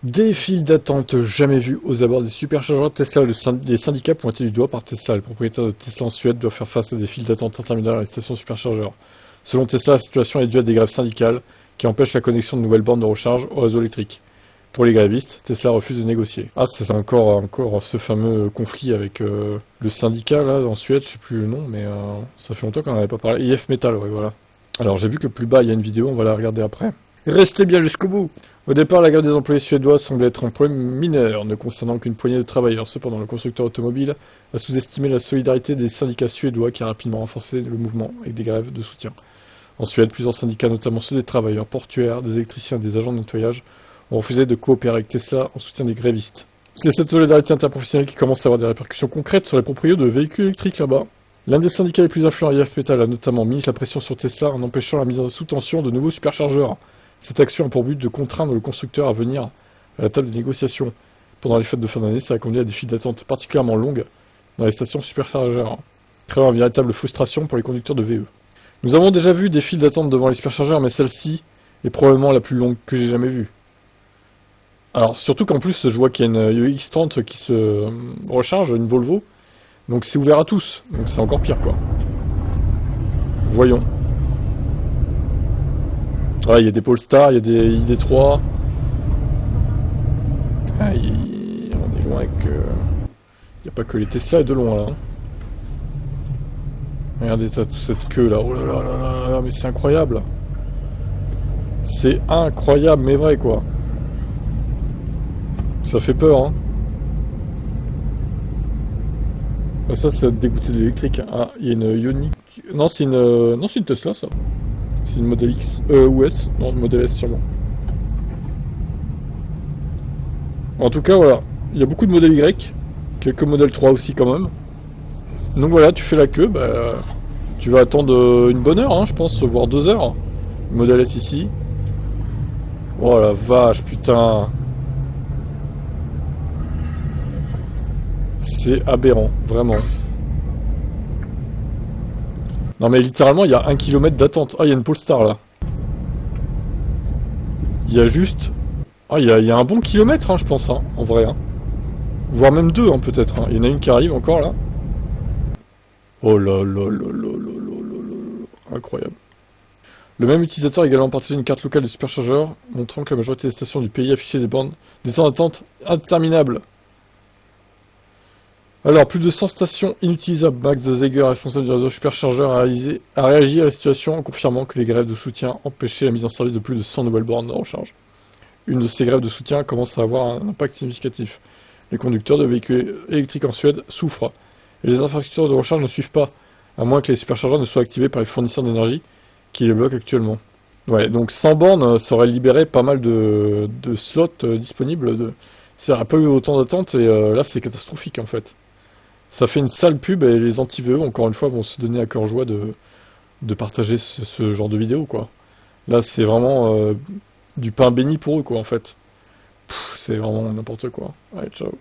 Des files d'attente jamais vues aux abords des superchargeurs Tesla. Les syndicats pointés du doigt par Tesla. Le propriétaire de Tesla en Suède doit faire face à des files d'attente interminables à les stations superchargeurs. Selon Tesla, la situation est due à des grèves syndicales qui empêchent la connexion de nouvelles bornes de recharge au réseau électrique. Pour les grévistes, Tesla refuse de négocier. Ah, c'est encore ce fameux conflit avec le syndicat là en Suède, je sais plus le nom, mais ça fait longtemps qu'on n'en avait pas parlé. IF Metal, ouais, voilà. Alors j'ai vu que plus bas il y a une vidéo, on va la regarder après. Restez bien jusqu'au bout. Au départ, la grève des employés suédois semblait être un problème mineur, ne concernant qu'une poignée de travailleurs. Cependant, le constructeur automobile a sous-estimé la solidarité des syndicats suédois qui a rapidement renforcé le mouvement avec des grèves de soutien. En Suède, plusieurs syndicats, notamment ceux des travailleurs portuaires, des électriciens et des agents de nettoyage, ont refusé de coopérer avec Tesla en soutien des grévistes. C'est cette solidarité interprofessionnelle qui commence à avoir des répercussions concrètes sur les propriétaires de véhicules électriques là-bas. L'un des syndicats les plus influents, IF Metal, a notamment mis la pression sur Tesla en empêchant la mise sous tension de nouveaux superchargeurs. Cette action a pour but de contraindre le constructeur à venir à la table des négociations. Pendant les fêtes de fin d'année, ça a conduit à des files d'attente particulièrement longues dans les stations superchargeurs, créant une véritable frustration pour les conducteurs de VE. Nous avons déjà vu des files d'attente devant les superchargeurs, mais celle-ci est probablement la plus longue que j'ai jamais vue. Alors, surtout qu'en plus, je vois qu'il y a une X30 qui se recharge, une Volvo, donc c'est ouvert à tous, donc c'est encore pire, quoi. Voyons. Ah, il y a des Polestar, il y a des ID3. Ah, on est loin que... Il n'y a pas que les Tesla et de loin, là. Regardez toute cette queue, là. Oh là là là là là, mais c'est incroyable. C'est incroyable, mais vrai, quoi. Ça fait peur, hein. Ah, ça, c'est dégoûté de l'électrique. Ah, il y a une Ioniq... Non, c'est une Tesla, ça. C'est une Model X. Ou S. Non, Model S, sûrement. En tout cas, voilà. Il y a beaucoup de Model Y. Quelques Model 3 aussi, quand même. Donc voilà, tu fais la queue. Bah, tu vas attendre une bonne heure, hein, je pense, voire 2 heures. Model S ici. Oh la vache, putain. C'est aberrant, vraiment. Non mais littéralement, il y a 1 kilomètre d'attente. Ah, il y a une Polestar, là. Il y a juste... Ah, il y a un bon kilomètre, hein, je pense, hein, en vrai. Hein. Voire même 2, hein, peut-être. Hein. Il y en a une qui arrive encore, là. Oh là là là là là là là là. Incroyable. Le même utilisateur a également partagé une carte locale de superchargeur, montrant que la majorité des stations du pays affichaient des temps d'attente interminables. Alors, plus de 100 stations inutilisables. Max de Zeger, responsable du réseau superchargeur, a réagi à la situation en confirmant que les grèves de soutien empêchaient la mise en service de plus de 100 nouvelles bornes de recharge. Une de ces grèves de soutien commence à avoir un impact significatif. Les conducteurs de véhicules électriques en Suède souffrent, et les infrastructures de recharge ne suivent pas, à moins que les superchargeurs ne soient activés par les fournisseurs d'énergie qui les bloquent actuellement. Ouais, donc 100 bornes, ça aurait libéré pas mal de slots disponibles. Ça n'aurait pas eu autant d'attente, et là c'est catastrophique en fait. Ça fait une sale pub et les anti-VE, encore une fois, vont se donner à cœur joie de partager ce genre de vidéo, quoi. Là, c'est vraiment du pain béni pour eux, quoi, en fait. C'est vraiment n'importe quoi. Allez, ciao.